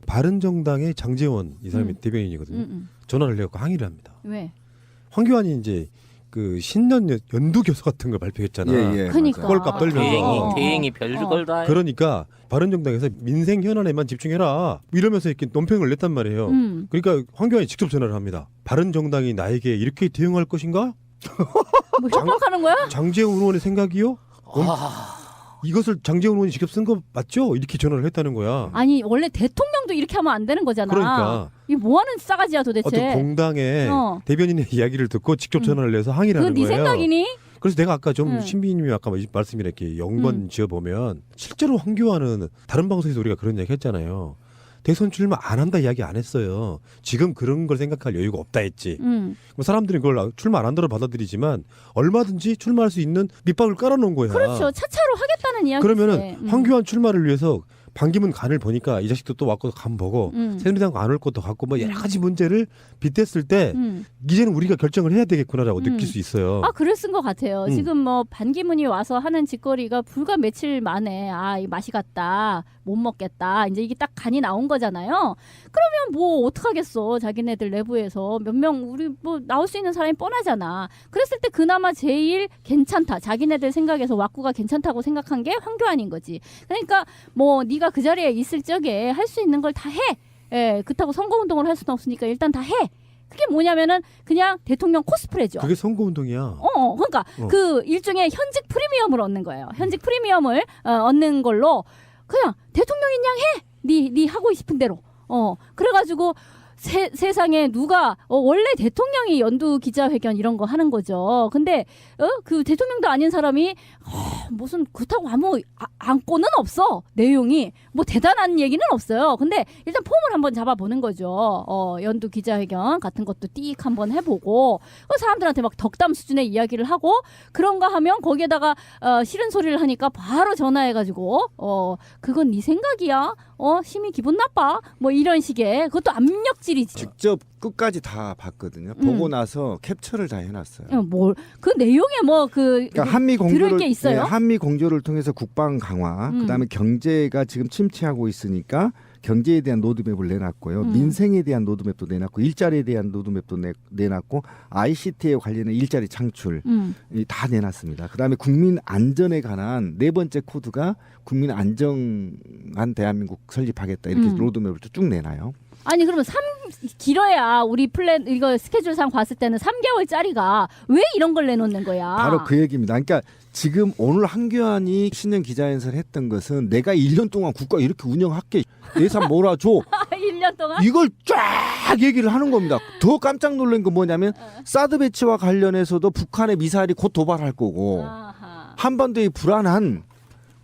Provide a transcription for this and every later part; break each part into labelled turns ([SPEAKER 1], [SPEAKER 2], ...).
[SPEAKER 1] 바른정당의 장제원 이 사람이 대변인이거든요. 전화를 해갖고 항의를 합니다.
[SPEAKER 2] 왜?
[SPEAKER 1] 황교안이 이제 그 신년 연두 교서 같은 걸 발표했잖아.
[SPEAKER 2] 그러니까.
[SPEAKER 1] 꼴값 떨면서.
[SPEAKER 3] 대행이 별걸 다 해.
[SPEAKER 1] 그러니까 바른정당에서 민생 현안에만 집중해라 이러면서 이렇게 논평을 냈단 말이에요. 그러니까 황교안이 직접 전화를 합니다. 바른정당이 나에게 이렇게 대응할 것인가?
[SPEAKER 2] 뭐 협박하는 거야?
[SPEAKER 1] 장제원 의원의 생각이요? 이것을 장제원 의원이 직접 쓴 거 맞죠? 이렇게 전화를 했다는 거야.
[SPEAKER 2] 아니 원래 대통령도 이렇게 하면 안 되는 거잖아.
[SPEAKER 1] 그러니까
[SPEAKER 2] 이게 뭐하는 싸가지야 도대체.
[SPEAKER 1] 어떤 공당의 대변인의 이야기를 듣고 직접 전화를 해서 항의를 하는
[SPEAKER 2] 그건 네
[SPEAKER 1] 거예요.
[SPEAKER 2] 생각이니?
[SPEAKER 1] 그래서 내가 아까 좀 신비님이 아까 말씀이렇게 연관 지어보면 실제로 황교안은 다른 방송에서 우리가 그런 이야기 했잖아요. 대선 출마 안 한다 이야기 안 했어요. 지금 그런 걸 생각할 여유가 없다 했지. 뭐 사람들이 그걸 출마 안 한다로 받아들이지만 얼마든지 출마할 수 있는 밑밥을 깔아놓은 거야.
[SPEAKER 2] 그렇죠. 차차로 하겠다는 이야기지.
[SPEAKER 1] 그러면은 황교안 출마를 위해서 반기문 간을 보니까 이 자식도 또 왔고 간 보고 새누리당 안 올 것도 같고 뭐 여러 가지 문제를 빗댔을 때 이제는 우리가 결정을 해야 되겠구나라고 느낄 수 있어요.
[SPEAKER 2] 아, 그랬은 것 같아요. 지금 뭐 반기문이 와서 하는 짓거리가 불과 며칠 만에 이 맛이 갔다, 못 먹겠다. 이제 이게 딱 간이 나온 거잖아요. 그러면 뭐 어떡하겠어. 자기네들 내부에서 몇 명 우리 뭐 나올 수 있는 사람이 뻔하잖아. 그랬을 때 그나마 제일 괜찮다. 자기네들 생각에서 왁구가 괜찮다고 생각한 게 황교안인 거지. 그러니까 뭐 네가 그 자리에 있을 적에 할 수 있는 걸 다 해. 예, 그렇다고 선거운동을 할 수는 없으니까 일단 다 해. 그게 뭐냐면은 그냥 대통령 코스프레죠.
[SPEAKER 1] 그게 선거운동이야.
[SPEAKER 2] 그러니까 그 일종의 현직 프리미엄을 얻는 거예요. 현직 프리미엄을 얻는 걸로 그냥 대통령인 양 해. 네 하고 싶은 대로. 그래가지고 세상에 누가 원래 대통령이 연두 기자회견 이런 거 하는 거죠. 근데 그 대통령도 아닌 사람이 무슨 그렇다고 아무 안고는 없어. 내용이 뭐 대단한 얘기는 없어요. 근데 일단 폼을 한번 잡아보는 거죠. 연두 기자회견 같은 것도 띡 한번 해보고 사람들한테 막 덕담 수준의 이야기를 하고 그런가 하면 거기에다가 싫은 소리를 하니까 바로 전화해가지고 그건 네 생각이야. 심히 기분 나빠. 뭐 이런 식의 그것도 압력질이지.
[SPEAKER 4] 직접 끝까지 다 봤거든요. 보고 나서 캡처를 다 해놨어요.
[SPEAKER 2] 그 내용에
[SPEAKER 4] 그러니까 한미 공조를
[SPEAKER 2] 들을 게 있어요?
[SPEAKER 4] 네, 한미 공조를 통해서 국방 강화, 그다음에 경제가 지금 침체하고 있으니까 경제에 대한 로드맵을 내놨고요. 민생에 대한 로드맵도 내놨고 일자리에 대한 로드맵도 내놨고 ICT에 관련된 일자리 창출 다 내놨습니다. 그다음에 국민 안전에 관한 네 번째 코드가 국민 안정한 대한민국 설립하겠다 이렇게 로드맵을 쭉 내놔요.
[SPEAKER 2] 아니 그러면 길어야 우리 플랜 이거 스케줄상 봤을 때는 3개월짜리가 왜 이런 걸 내놓는 거야?
[SPEAKER 4] 바로 그 얘기입니다. 그러니까 지금 오늘 한교안이 신년 기자회견을 했던 것은 내가 1년 동안 국가 이렇게 운영할게 예산 몰아줘
[SPEAKER 2] 1년 동안?
[SPEAKER 4] 이걸 쫙 얘기를 하는 겁니다. 더 깜짝 놀란 건 뭐냐면 사드 배치와 관련해서도 북한의 미사일이 곧 도발할 거고 한반도의 불안한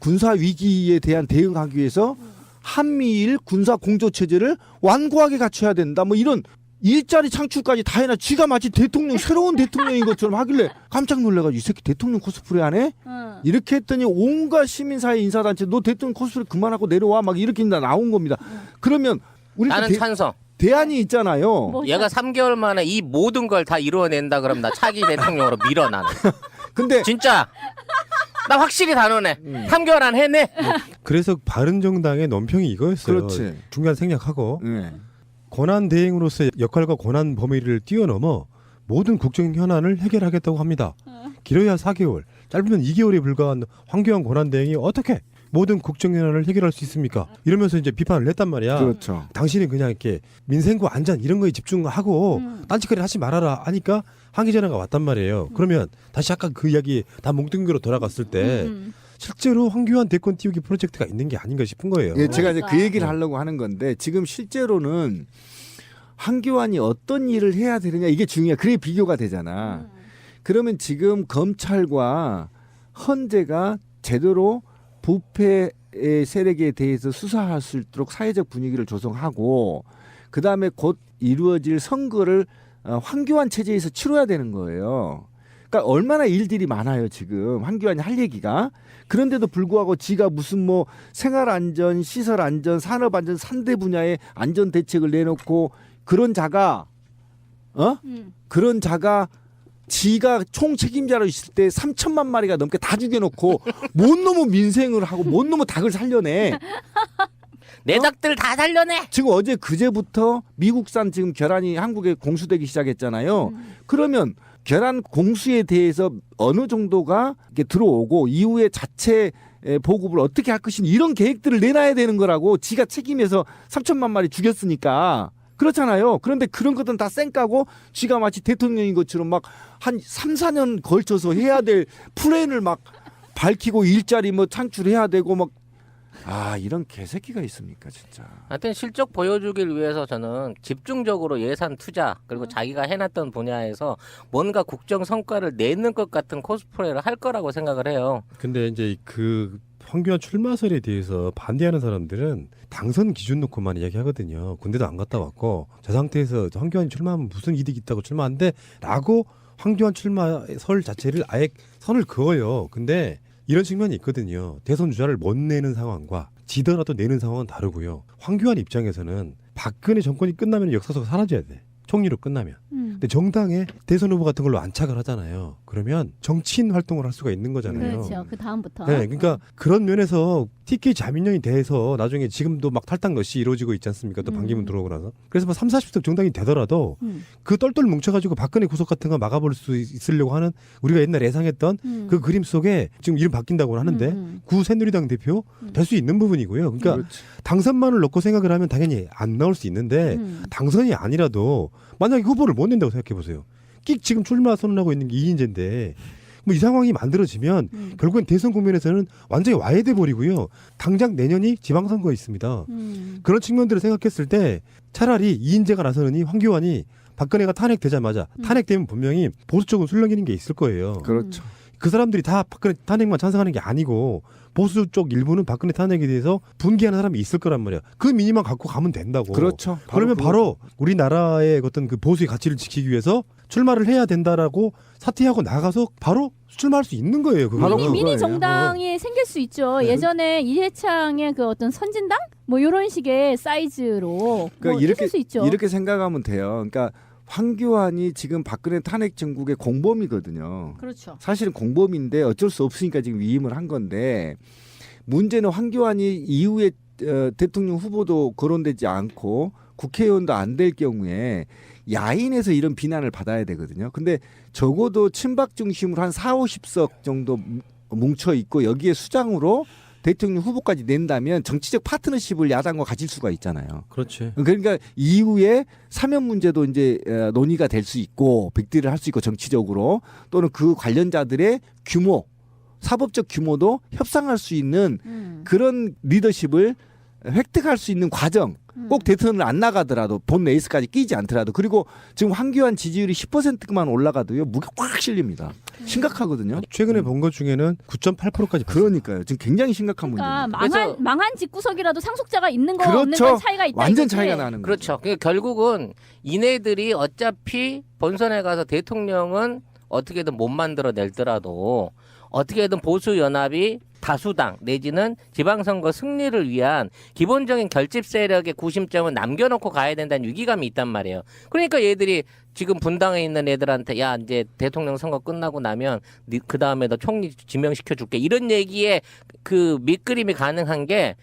[SPEAKER 4] 군사 위기에 대한 대응하기 위해서 한미일 군사 공조 체제를 완고하게 갖춰야 된다. 뭐 이런 일자리 창출까지 다 해놔. 쥐가 마치 대통령 새로운 대통령인 것처럼 하길래 깜짝 놀래가지고 이 새끼 대통령 코스프레 하네? 이렇게 했더니 온갖 시민사회 인사단체 너 대통령 코스프레 그만하고 내려와 막 이렇게 나온 겁니다. 그러면 우리
[SPEAKER 3] 나는 찬성.
[SPEAKER 4] 대안이 있잖아요.
[SPEAKER 2] 뭐,
[SPEAKER 3] 얘가 3개월 만에 이 모든 걸 다 이루어낸다 그러면 나 차기 대통령으로 밀어 나는.
[SPEAKER 4] 근데
[SPEAKER 3] 진짜 나 확실히 단언해. 3개월 안 해내.
[SPEAKER 1] 그래서 바른정당의 논평이 이거였어요.
[SPEAKER 4] 그렇지.
[SPEAKER 1] 중간 생략하고
[SPEAKER 4] 네.
[SPEAKER 1] 권한 대행으로서의 역할과 권한 범위를 뛰어넘어 모든 국정 현안을 해결하겠다고 합니다. 길어야 4개월, 짧으면 2개월에 불과한 황교안 권한 대행이 어떻게 모든 국정 현안을 해결할 수 있습니까? 이러면서 이제 비판을 냈단 말이야.
[SPEAKER 4] 그렇죠.
[SPEAKER 1] 당신은 그냥 이렇게 민생과 안전 이런 거에 집중하고 딴짓거리 하지 말아라 하니까 항의 전화가 왔단 말이에요. 그러면 다시 아까 그 이야기 다 뭉뚱그려 돌아갔을 때 실제로 황교안 대권 띄우기 프로젝트가 있는 게 아닌가 싶은 거예요.
[SPEAKER 4] 예, 제가 이제 그
[SPEAKER 2] 그러니까.
[SPEAKER 4] 얘기를 하려고 하는 건데 지금 실제로는 한교안이 어떤 일을 해야 되느냐 이게 중요해. 그게 비교가 되잖아. 그러면 지금 검찰과 헌재가 제대로 부패의 세력에 대해서 수사할 수 있도록 사회적 분위기를 조성하고 그다음에 곧 이루어질 선거를 황교안 체제에서 치러야 되는 거예요. 그러니까 얼마나 일들이 많아요 지금 한교안이 할 얘기가. 그런데도 불구하고 지가 무슨 뭐 생활안전, 시설안전, 산업안전 3대 분야의 안전 대책을 내놓고 그런 자가 그런 자가 지가 총 책임자로 있을 때 3천만 마리가 넘게 다 죽여놓고 뭔 놈의 민생을 하고 뭔 놈의 닭을 살려내.
[SPEAKER 3] 내 닭들 다 살려내.
[SPEAKER 4] 지금 어제 그제부터 미국산 지금 계란이 한국에 공수되기 시작했잖아요. 그러면 계란 공수에 대해서 어느 정도가 이렇게 들어오고 이후에 자체 보급을 어떻게 할 것인지 이런 계획들을 내놔야 되는 거라고. 지가 책임에서 3천만 마리 죽였으니까. 그렇잖아요. 그런데 그런 것들은 다 쌩까고 지가 마치 대통령인 것처럼 막 한 3, 4년 걸쳐서 해야 될 플랜을 막 밝히고 일자리 뭐 창출해야 되고 막 이런 개새끼가 있습니까 진짜.
[SPEAKER 3] 하여튼 실적 보여주길 위해서 저는 집중적으로 예산 투자 그리고 자기가 해놨던 분야에서 뭔가 국정 성과를 내는 것 같은 코스프레를 할 거라고 생각을 해요.
[SPEAKER 1] 근데 이제 그 황교안 출마설에 대해서 반대하는 사람들은 당선 기준 놓고만 이야기하거든요. 군대도 안 갔다 왔고 저 상태에서 황교안이 출마하면 무슨 이득이 있다고 출마한대 라고 황교안 출마설 자체를 아예 선을 그어요. 근데 이런 측면이 있거든요. 대선 주자를 못 내는 상황과 지더라도 내는 상황은 다르고요. 황교안 입장에서는 박근혜 정권이 끝나면 역사 속에 사라져야 돼. 총리로 끝나면. 근데 정당에 대선 후보 같은 걸로 안착을 하잖아요. 그러면 정치인 활동을 할 수가 있는 거잖아요.
[SPEAKER 2] 그렇죠. 그 다음부터.
[SPEAKER 1] 네, 그러니까 그런 면에서 TK 자민련이 돼서 나중에 지금도 막 탈당 러시 이루어지고 있지 않습니까? 또 반기문 들어오고 나서. 그래서 뭐 3, 40석 정당이 되더라도 그 똘똘 뭉쳐가지고 박근혜 구속 같은 거 막아볼 수 있으려고 하는 우리가 옛날 예상했던 그 그림 속에 지금 이름 바뀐다고 하는데 구 새누리당 대표 될 수 있는 부분이고요. 그러니까
[SPEAKER 4] 그렇지.
[SPEAKER 1] 당선만을 놓고 생각을 하면 당연히 안 나올 수 있는데 당선이 아니라도 만약에 후보를 못 낸다고 생각해 보세요. 끽 지금 출마 선언하고 있는 게 이인재인데 뭐 이 상황이 만들어지면 결국엔 대선 국면에서는 완전히 와해돼 버리고요. 당장 내년이 지방선거가 있습니다. 그런 측면들을 생각했을 때 차라리 이인재가 나서느니 황교안이 박근혜가 탄핵되자마자 탄핵되면 분명히 보수 쪽은 술렁이는 게 있을 거예요.
[SPEAKER 4] 그렇죠.
[SPEAKER 1] 그 사람들이 다 박근혜 탄핵만 찬성하는 게 아니고 보수 쪽 일부는 박근혜 탄핵에 대해서 분개하는 사람이 있을 거란 말이야. 그 민의만 갖고 가면 된다고.
[SPEAKER 4] 그렇죠.
[SPEAKER 1] 그러면 바로 우리나라의 어떤 그 보수의 가치를 지키기 위해서 출마를 해야 된다라고 사퇴하고 나가서 바로 출마할 수 있는 거예요.
[SPEAKER 4] 바로
[SPEAKER 1] 그거는.
[SPEAKER 2] 미니
[SPEAKER 4] 그거예요.
[SPEAKER 2] 정당이 생길 수 있죠.
[SPEAKER 1] 네.
[SPEAKER 2] 예전에 이해창의 그 어떤 선진당 뭐 이런 식의 사이즈로
[SPEAKER 4] 그러니까
[SPEAKER 2] 뭐
[SPEAKER 4] 이렇게
[SPEAKER 2] 있을 수 있죠.
[SPEAKER 4] 이렇게 생각하면 돼요. 그러니까 황교안이 지금 박근혜 탄핵 정국의 공범이거든요.
[SPEAKER 2] 그렇죠.
[SPEAKER 4] 사실은 공범인데 어쩔 수 없으니까 지금 위임을 한 건데 문제는 황교안이 이후에 대통령 후보도 거론되지 않고 국회의원도 안 될 경우에 야인에서 이런 비난을 받아야 되거든요. 근데 적어도 친박 중심으로 한 4, 50석 정도 뭉쳐 있고 여기에 수장으로 대통령 후보까지 낸다면 정치적 파트너십을 야당과 가질 수가 있잖아요.
[SPEAKER 1] 그렇지.
[SPEAKER 4] 그러니까 이후에 사면 문제도 이제 논의가 될 수 있고 빅딜을 할 수 있고 정치적으로 또는 그 관련자들의 규모, 사법적 규모도 협상할 수 있는 그런 리더십을 획득할 수 있는 과정. 꼭 대선을 안 나가더라도 본 레이스까지 끼지 않더라도 그리고 지금 황교안 지지율이 10%만 올라가도요 무게 꽉 실립니다. 심각하거든요.
[SPEAKER 1] 최근에 본 것 중에는 9.8%까지
[SPEAKER 4] 그러니까요. 지금 굉장히 심각한
[SPEAKER 2] 그러니까
[SPEAKER 4] 문제입니다.
[SPEAKER 2] 망한 집구석이라도 상속자가 있는 거
[SPEAKER 4] 그렇죠.
[SPEAKER 2] 없는 건 차이가 있다.
[SPEAKER 4] 완전
[SPEAKER 2] 이거지.
[SPEAKER 4] 차이가 나는 거죠.
[SPEAKER 3] 그렇죠. 그러니까 결국은 이네들이 어차피 본선에 가서 대통령은 어떻게든 못 만들어낼더라도 어떻게든 보수 연합이 다수당 내지는 지방선거 승리를 위한 기본적인 결집 세력의 구심점은 남겨놓고 가야 된다는 위기감이 있단 말이에요. 그러니까 얘들이 지금 분당에 있는 애들한테 야 이제 대통령 선거 끝나고 나면 그 다음에 너 총리 지명시켜줄게 이런 얘기에 그 밑그림이 가능한 게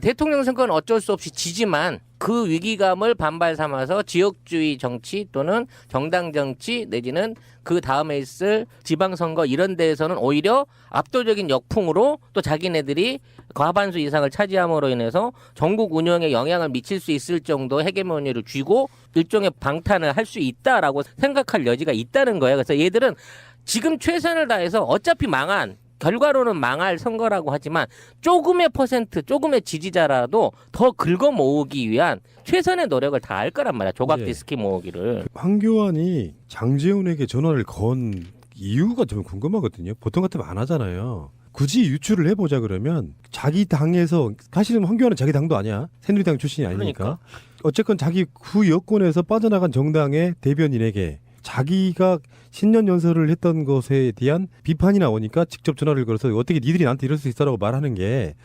[SPEAKER 3] 대통령 선거는 어쩔 수 없이 지지만 그 위기감을 반발 삼아서 지역주의 정치 또는 정당 정치 내지는 그 다음에 있을 지방선거 이런 데에서는 오히려 압도적인 역풍으로 또 자기네들이 과반수 이상을 차지함으로 인해서 전국 운영에 영향을 미칠 수 있을 정도 헤게모니를 쥐고 일종의 방탄을 할 수 있다라고 생각할 여지가 있다는 거예요. 그래서 얘들은 지금 최선을 다해서 어차피 망한 결과로는 망할 선거라고 하지만 조금의 퍼센트, 조금의 지지자라도 더 긁어 모으기 위한 최선의 노력을 다 할 거란 말이야. 조각
[SPEAKER 1] 예.
[SPEAKER 3] 디스키 모으기를.
[SPEAKER 1] 황교안이 장제훈에게 전화를 건 이유가 좀 궁금하거든요. 보통 같으면 안 하잖아요. 굳이 유추를 해보자 그러면 자기 당에서 사실은 황교안은 자기 당도 아니야. 새누리당 출신이 아니니까.
[SPEAKER 3] 그러니까.
[SPEAKER 1] 어쨌건 자기 후 여권에서 빠져나간 정당의 대변인에게 자기가 신년 연설을 했던 것에 대한 비판이 나오니까 직접 전화를 걸어서 어떻게 니들이 나한테 이럴 수 있어라고 말하는 게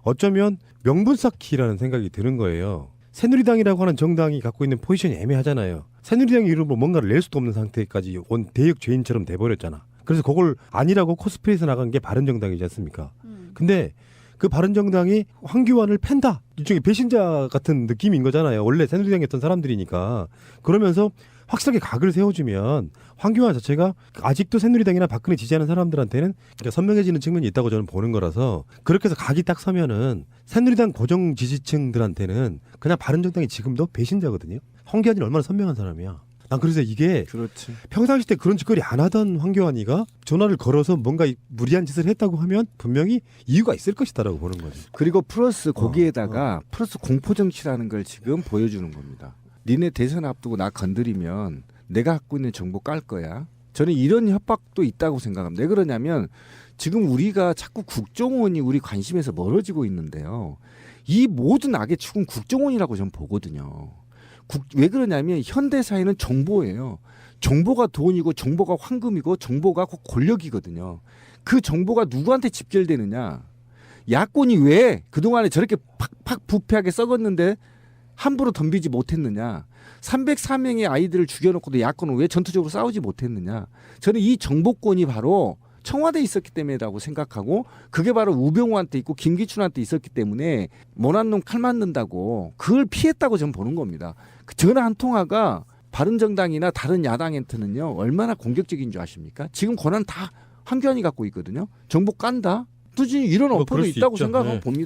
[SPEAKER 1] 어쩌면 명분 쌓기라는 생각이 드는 거예요. 새누리당이라고 하는 정당이 갖고 있는 포지션이 애매하잖아요. 새누리당 이름으로 뭔가를 낼 수도 없는 상태까지 온 대역 죄인처럼 돼버렸잖아. 그래서 그걸 아니라고 코스프레해서 나간 게 바른정당이지 않습니까? 근데 그 바른정당이 황교안을 팬다. 일종의 배신자 같은 느낌인 거잖아요. 원래 새누리당이었던 사람들이니까. 그러면서 확실하게 각을 세워주면 황교안 자체가 아직도 새누리당이나 박근혜 지지하는 사람들한테는 그러니까 선명해지는 측면이 있다고 저는 보는 거라서 그렇게 해서 각이 딱 서면은 새누리당 고정 지지층들한테는 그냥 바른정당이 지금도 배신자거든요. 황교안이 얼마나 선명한 사람이야. 난 그래서 이게
[SPEAKER 4] 그렇지.
[SPEAKER 1] 평상시 때 그런 짓거리 안 하던 황교안이가 전화를 걸어서 뭔가 무리한 짓을 했다고 하면 분명히 이유가 있을 것이다라고 보는 거지.
[SPEAKER 4] 그리고 플러스 거기에다가 플러스 공포 정치라는 걸 지금 보여주는 겁니다. 니네 대선 앞두고 나 건드리면 내가 갖고 있는 정보 깔 거야. 저는 이런 협박도 있다고 생각합니다. 왜 그러냐면 지금 우리가 자꾸 국정원이 우리 관심에서 멀어지고 있는데요. 이 모든 악의 축은 국정원이라고 저는 보거든요. 왜 그러냐면 현대 사회는 정보예요. 정보가 돈이고 정보가 황금이고 정보가 곧 권력이거든요. 그 정보가 누구한테 집결되느냐. 야권이 왜 그동안에 저렇게 팍팍 부패하게 썩었는데 함부로 덤비지 못했느냐. 304명의 아이들을 죽여놓고도 야권은 왜 전투적으로 싸우지 못했느냐. 저는 이 정보권이 바로 청와대에 있었기 때문이라고 생각하고 그게 바로 우병우한테 있고 김기춘한테 있었기 때문에 못난 놈 칼 맞는다고 그걸 피했다고 저는 보는 겁니다. 그 전화 한 통화가 바른정당이나 다른 야당한테는요 얼마나 공격적인 줄 아십니까? 지금 권한 다 황교안이 갖고 있거든요. 정보 깐다. 투진이 이런
[SPEAKER 1] 뭐
[SPEAKER 4] 어퍼도
[SPEAKER 1] 그럴 수
[SPEAKER 4] 있다고
[SPEAKER 1] 있죠.
[SPEAKER 4] 생각하고
[SPEAKER 1] 네.
[SPEAKER 4] 봅니다.